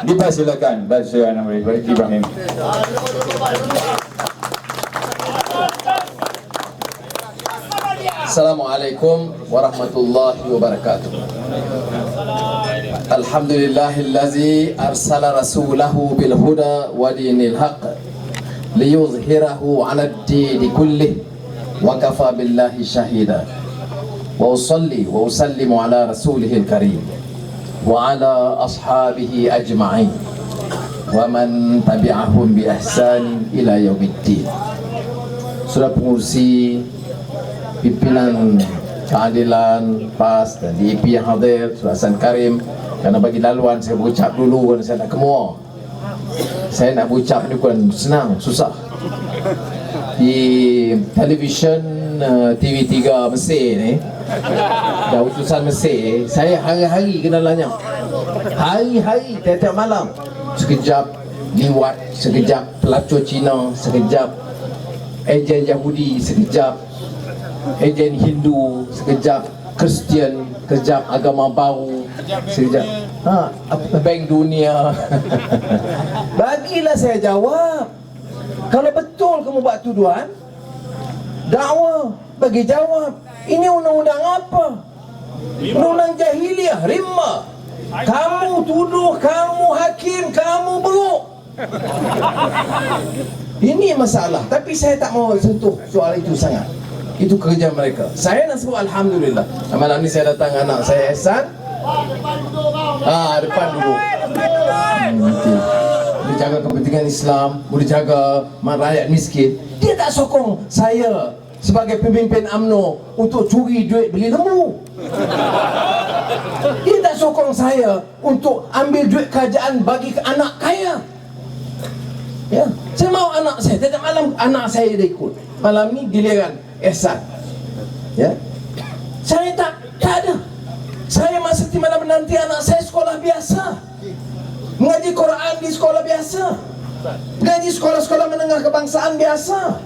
Dipersilakan Bahasa Anak Ibrahim. Assalamualaikum warahmatullahi wabarakatuh. Alhamdulillahillazi arsala rasulahu bil huda wa dinil haqq liyuzhirahu 'ala ad-dini kullih wa kafa billahi shahida. Wa usalli wa usallimu ala rasulihil karim wa ala ashabihi ajma'in wa man tabi'ahum bi ihsan ila yaumiddin. Saudara pengurusi pimpinan keadilan PAS dan DAP yang hadir, Saudara Hasan Karim, kerana bagi laluan saya berucap dulu kerana saya nak kemua. Saya nak berucap ni bukan senang, susah. Di televisyen TV3 Mesir ni, dah utusan Mesir, saya hari-hari kenalannya. Hari-hari, tiap-tiap malam. Sekejap liwat, sekejap pelacur Cina, sekejap ejen Yahudi, sekejap ejen Hindu, sekejap Kristian, sekejap agama baru, sekejap Bank Dunia. Bagilah saya jawab. Kalau betul kamu buat tuduhan, dakwah, bagi jawab. Ini undang-undang apa? Undang-undang jahiliah, rimba. Kamu tuduh, kamu hakim, kamu buruk. Ini masalah. Tapi saya tak mau sentuh soal itu sangat. Itu kerja mereka. Saya nak sebut Alhamdulillah. Malam ni saya datang anak saya Ehsan. Depan dulu. Boleh jaga kepentingan Islam, boleh jaga rakyat miskin. Dia tak sokong saya sebagai pemimpin UMNO untuk curi duit beli lembu. Dia tak sokong saya untuk ambil duit kerajaan bagi ke anak kaya. Ya, saya mau anak saya. Tiap malam anak saya dia ikut. Malam ni giliran Ehsan. Ya, saya tak ada. Saya masih di malam menanti anak saya sekolah biasa, mengaji Quran di sekolah biasa, mengaji sekolah-sekolah menengah kebangsaan biasa.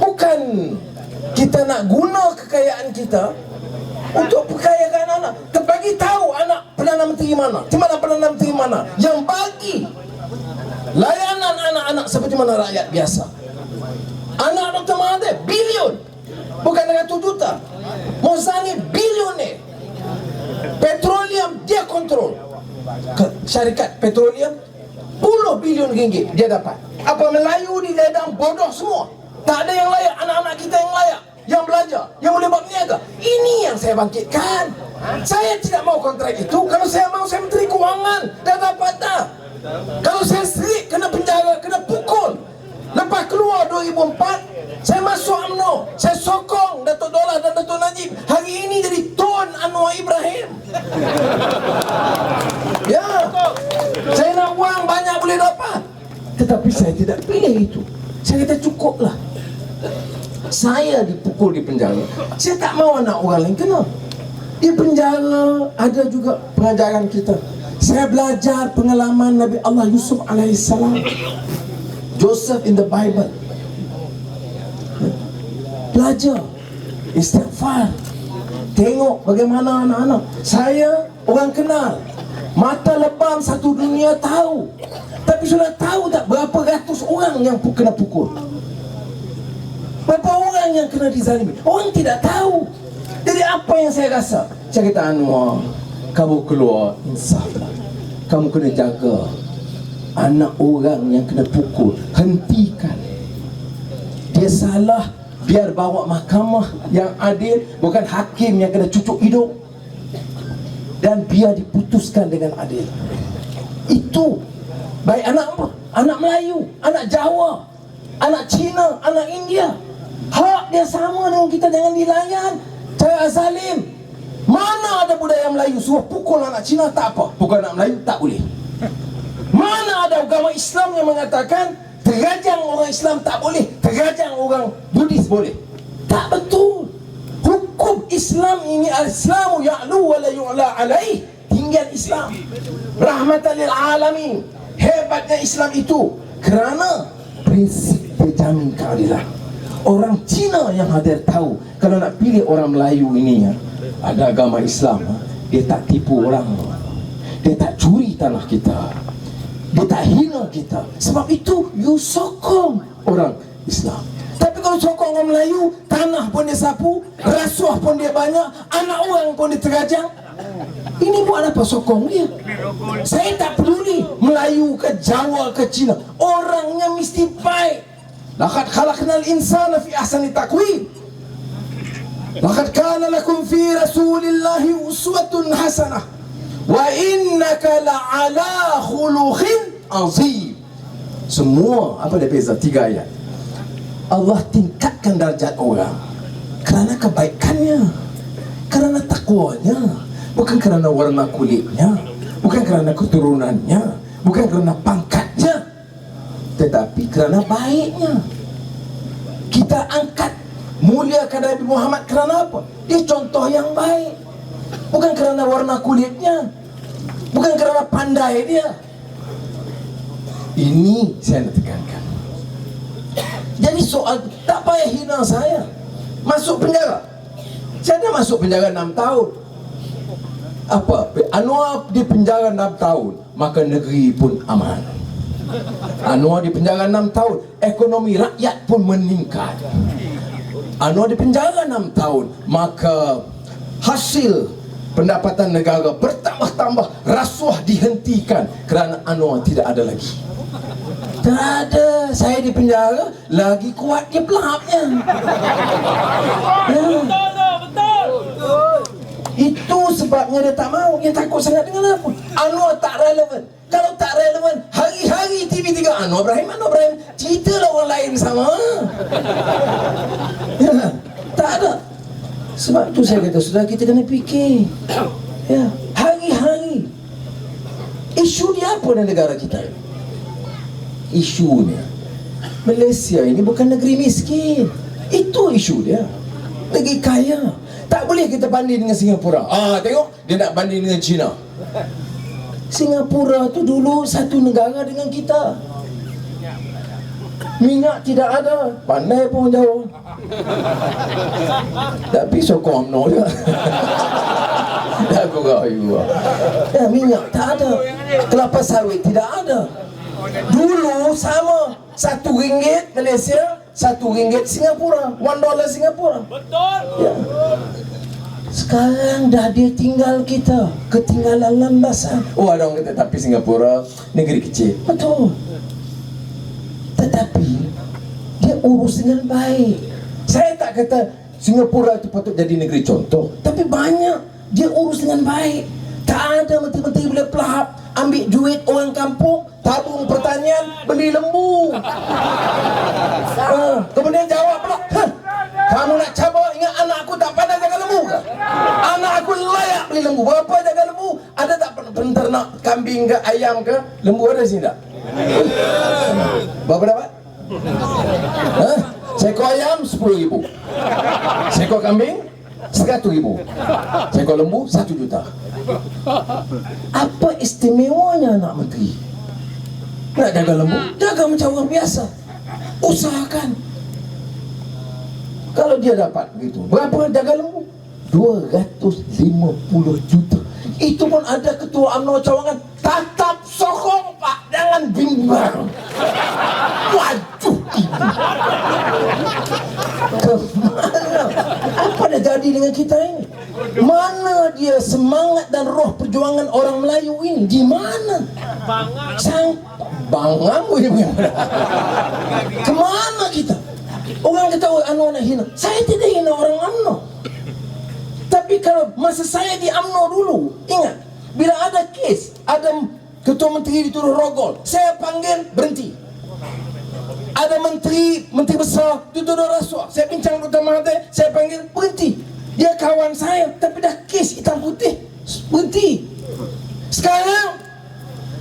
Bukan kita nak guna kekayaan kita untuk perkayakan anak. Terbagi tahu anak Perdana Menteri mana, timbalan Perdana Menteri mana yang bagi layanan anak-anak seperti mana rakyat biasa. Anak Dr. Mahathir bilion, bukan 100 juta. Mozani bilioner. Petroleum dia kontrol. Syarikat petroleum puluh bilion ringgit dia dapat. Apa Melayu di ledang bodoh semua? Tak ada yang layak. Anak-anak kita yang layak, yang belajar, yang boleh buat niaga. Ini yang saya bangkitkan. Saya tidak mau kontrak itu. Kalau saya mau, saya Menteri Kewangan. Dah dapat dah. Kalau saya serik, kena penjara, kena pukul. Lepas keluar 2004, saya masuk UMNO. Saya sokong Datuk Dollah dan Datuk Najib. Hari ini jadi Tun Anwar Ibrahim. Ya, saya nak wang banyak boleh dapat. Tetapi saya tidak pilih itu. Saya kata cukuplah. Saya dipukul di penjara. Saya tak mahu anak orang lain kena. Di penjara ada juga pengajaran kita. Saya belajar pengalaman Nabi Allah Yusuf alaihissalam, Joseph in the Bible. Belajar, istighfar, tengok bagaimana anak-anak. Saya orang kenal, mata lebam satu dunia tahu. Tapi sudah tahu tak berapa ratus orang yang kena pukul, berapa orang yang kena dizalimi. Orang tidak tahu. Jadi apa yang saya rasa? Saya kata, Anwar, kamu keluar, insaflah. Kamu kena jaga anak orang yang kena pukul. Hentikan. Dia salah, biar bawa mahkamah yang adil, bukan hakim yang kena cucuk hidung. Dan biar diputuskan dengan adil. Itu baik anak apa? Anak Melayu, anak Jawa, anak Cina, anak India. Hak dia sama dengan kita, jangan dilayan. Saya Azalim, mana ada budaya Melayu suruh pukul anak Cina tak apa, pukul anak Melayu tak boleh. Mana ada agama Islam yang mengatakan terajang orang Islam tak boleh, terajang orang Buddhis boleh? Tak betul. Hukum Islam ini, al-Islamu ya'lu wa la yu'la alaih. Tinggal Islam, rahmatan lil alamin. Hebatnya Islam itu kerana prinsip terjamin keadilan. Orang Cina yang hadir tahu, kalau nak pilih orang Melayu ini ya, ada agama Islam, dia tak tipu orang. Dia tak curi tanah kita, dia tak hina kita. Sebab itu you sokong orang Islam. Tapi kalau sokong orang Melayu, tanah pun dia sapu, rasuah pun dia banyak, anak orang pun dia terajang. Ini buat apa sokong dia? Saya tak peduli Melayu ke Jawa ke Cina, orangnya mesti baik. Laqad khalaqnal insana fi ahsani taqwim. Laqad kana lakum fi rasulillahi uswatun hasanah wa innaka la'ala khuluqin azim. Semua apa dia beza? 3 ayat. Allah tingkatkan darjat orang kerana kebaikannya, kerana takwanya, bukan kerana warna kulitnya, bukan kerana keturunannya, bukan kerana pangkatnya, tetapi kerana baiknya. Kita angkat muliakan Nabi Muhammad kerana apa? Dia contoh yang baik, bukan kerana warna kulitnya, bukan kerana pandai dia. Ini saya nak tekankan. Jadi soal tak payah hina saya. Masuk penjara, saya dah masuk penjara 6 tahun. Apa? Anwar di penjara 6 tahun, maka negeri pun aman. Anwar di penjara 6 tahun, ekonomi rakyat pun meningkat. Anwar di penjara 6 tahun, maka hasil pendapatan negara bertambah-tambah, rasuah dihentikan kerana Anwar tidak ada lagi. Tak ada, saya di penjara lagi kuat dia pelahapnya. Itu sebabnya dia tak mau. Dia takut sangat dengan apa? Anwar tak relevan. Kalau tak relevan, hari-hari TV3 Anwar Ibrahim. Ceritalah orang lain sama. Ya, tak ada. Sebab tu saya kata, sudah kita kena fikir. Ya, hari-hari. Isu dia apa dalam negara kita? Isunya Malaysia ini bukan negeri miskin. Itu isu dia. Negeri kaya. Tak boleh kita banding dengan Singapura. Tengok, dia nak banding dengan China. Singapura tu dulu satu negara dengan kita. Minyak tidak ada, pandai pun jauh. Tapi sokong UMNO je. Aku rayu. Minyak tak ada, kelapa sawit tidak ada. Dulu sama, RM1 Malaysia, RM1 Singapura, $1 Singapura. Betul. Ya. Sekarang dah dia tinggal kita, ketinggalan landasan. Ada orang kata tapi Singapura negeri kecil. Betul. Tetapi dia urus dengan baik. Saya tak kata Singapura itu patut jadi negeri contoh, tapi banyak dia urus dengan baik. Tak ada menteri-menteri boleh pelahap, ambil duit orang kampung, tabung pertanian, beli lembu. Kemudian jawab pula, kamu nak cabar, ingat anak aku tak pandai jaga lembu ke? Anak aku layak beli lembu. Berapa jaga lembu? Ada tak penternak kambing ke, ayam ke? Lembu ada sini tak? Berapa dapat? Seekor ayam RM10,000, seekor kambing RM100,000, seekor lembu RM1 juta. Apa istimewanya anak menteri? Nak jaga lembu, jaga macam orang biasa. Usahakan. Kalau dia dapat begitu, berapa jaga lembu? 250 juta. Itu pun ada ketua UMNO cawangan, tetap sokong Pak, jangan bimbang. Waduh, ini kemana? Apa dah jadi dengan kita ini? Mana dia semangat dan roh perjuangan orang Melayu ini? Di mana? Bangang kemana kita? Orang kata Anwar nak hina. Saya tidak hina orang UMNO. Tapi kalau masa saya di UMNO dulu, ingat, bila ada kes, ada ketua menteri dituduh rogol, saya panggil berhenti. Ada menteri besar dituduh rasuah, saya bincang Dr. Mahathir, saya panggil berhenti. Dia kawan saya, tapi dah kes hitam putih, berhenti. Sekarang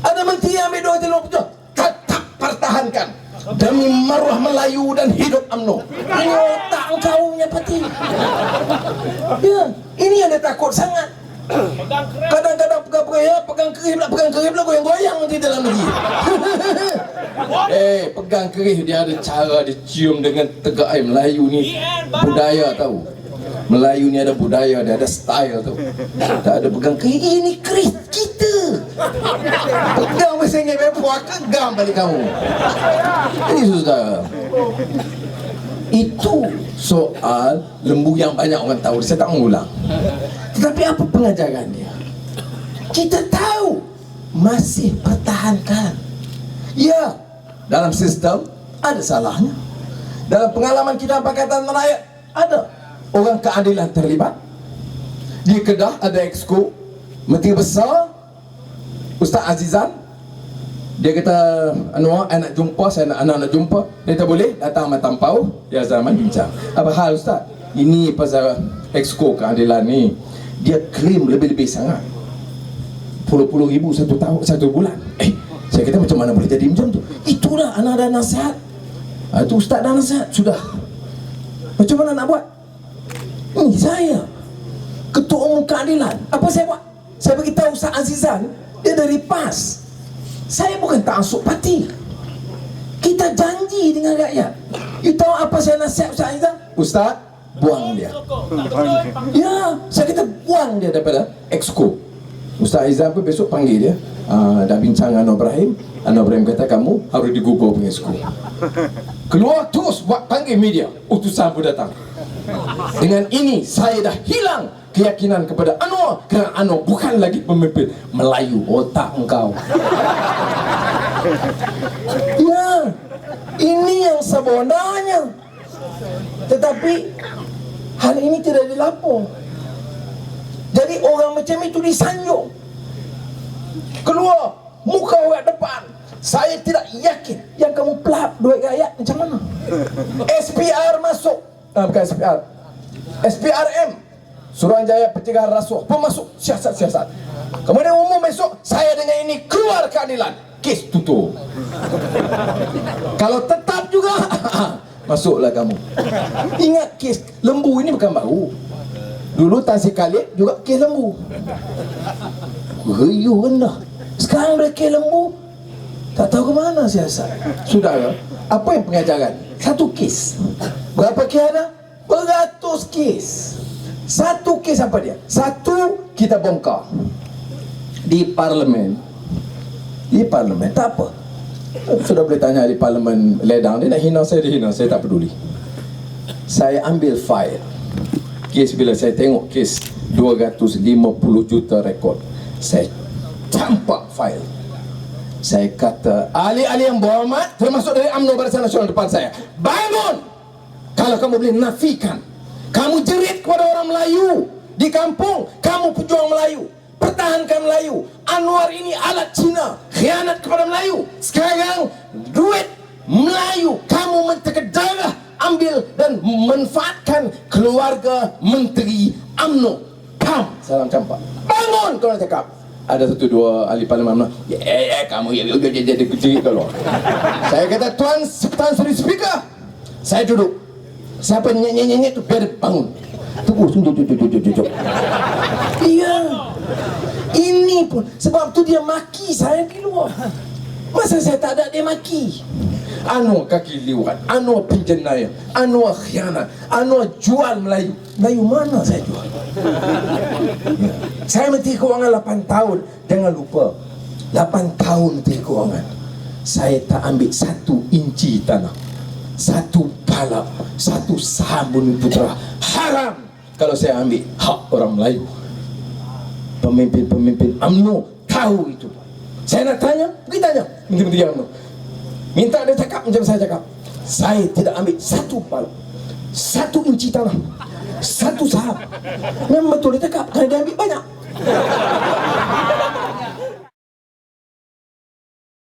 ada menteri yang ambil 2 juta, tetap pertahankan demi maruah Melayu dan hidup UMNO. Ini otak engkau punya peti. Ya, ini yang dia takut sangat. Kadang-kadang pegang kerih pula goyang-goyang nanti dalam negeri. Pegang kerih dia ada cara dia cium dengan tegak air. Melayu ni budaya tahu. Melayu ni ada budaya, dia ada style tu. Tak ada pegang kerih. Ini kerih kita. Pegang mesin puak kegang balik kamu. Ini saudara, itu soal lembu yang banyak orang tahu. Saya tak mengulang. Tetapi apa pengajaran dia? Kita tahu masih pertahankan. Ya, dalam sistem ada salahnya. Dalam pengalaman kita Pakatan Rakyat ada orang keadilan terlibat. Di Kedah ada exco Menteri Besar Ustaz Azizan. Dia kata, Anwar, saya nak jumpa, anak nak jumpa. Dia kata boleh, datang matang pau. Dia zaman bincang. Apa hal Ustaz? Ini pasal exco keadilan ni, dia klaim lebih-lebih sangat. Puluh-puluh ribu satu bulan. Saya kata macam mana boleh jadi macam tu? Itulah anak ada nasihat. Itu Ustaz dah nasihat. Sudah. Macam mana nak buat? Ini saya Ketua Umum Keadilan. Apa saya buat? Saya beritahu Ustaz Azizan, dia dari PAS. Saya bukan ta'asub parti. Kita janji dengan rakyat. You tahu apa saya nasihat Ustaz Azizan? Ustaz, buang dia. Ya, saya kata buang dia daripada exco. Ustaz Azizan pun besok panggil dia. Dah bincang Anwar Ibrahim. Anwar Ibrahim kata kamu harus digugur punya exco. Keluar terus buat panggil media. Utusan pun datang. Dengan ini saya dah hilang keyakinan kepada Anwar, kerana Anwar bukan lagi pemimpin Melayu otak engkau. Ya, ini yang sebenarnya. Tetapi hal ini tidak dilapor. Jadi orang macam itu disanjung. Keluar muka orang depan. Saya tidak yakin yang kamu pelap duit rakyat macam mana. SPR masuk. Bukan SPR, SPRM, Suruhanjaya Pencegahan Rasuah pun masuk. Siasat-siasat. Kemudian umum besok, saya dengan ini keluar keadilan. Kes tutup. Kalau tetap juga masuklah kamu. Ingat kes lembu ini bukan baru. Dulu Tasik Khalid juga kes lembu. Riuh rendah. Sekarang dah kes lembu. Tak tahu ke mana siasat. Saudara, apa yang pengajaran? Satu kes. Berapa kes ada? Beratus kes. Satu kes apa dia? Satu kita bongkar di parlimen. Di parlimen tak apa. Sudah boleh tanya di parlimen ledang. Dia nak hina saya, dia hina saya, tak peduli. Saya ambil file kes. Bila saya tengok kes 250 juta rekod, saya campak file. Saya kata, ahli-ahli yang berhormat, termasuk dari UMNO Barisan Nasional depan saya, bangun! Kalau kamu boleh nafikan, kamu jerit kepada orang Melayu di kampung, kamu pejuang Melayu, pertahankan Melayu. Anwar ini alat Cina, khianat kepada Melayu. Sekarang duit Melayu kamu mentegak darah, ambil dan manfaatkan keluarga Menteri UMNO. Pam! Salam campak. Bangun! Kau nak cakap. Ada satu dua ahli parlimen kamu jadi kecil kalau. Saya kata, Tuan Sri Speaker, saya duduk. Siapa nyanyi tu biar bangun. Tunggu. Iya. Ini pun sebab tu dia maki saya di luar. Masa saya tak ada, dia maki. Anwar kaki liwat, Anwar penjenayah, Anwar khianat, Anwar jual Melayu. Melayu mana saya jual? Ya. Saya Menteri Kewangan 8 tahun. Jangan lupa, 8 tahun Menteri Kewangan, saya tak ambil 1 inci tanah, 1 palak, 1 saham Bumi Putra. Haram kalau saya ambil hak orang Melayu. Pemimpin-pemimpin UMNO tahu itu. Saya nak tanya, pergi tanya Menteri-Menteri UMNO. Minta dia cakap macam saya cakap. Saya tidak ambil 1 palak, 1 inci tanah, 1 saham. Memang betul dia cakap, kerana dia ambil banyak.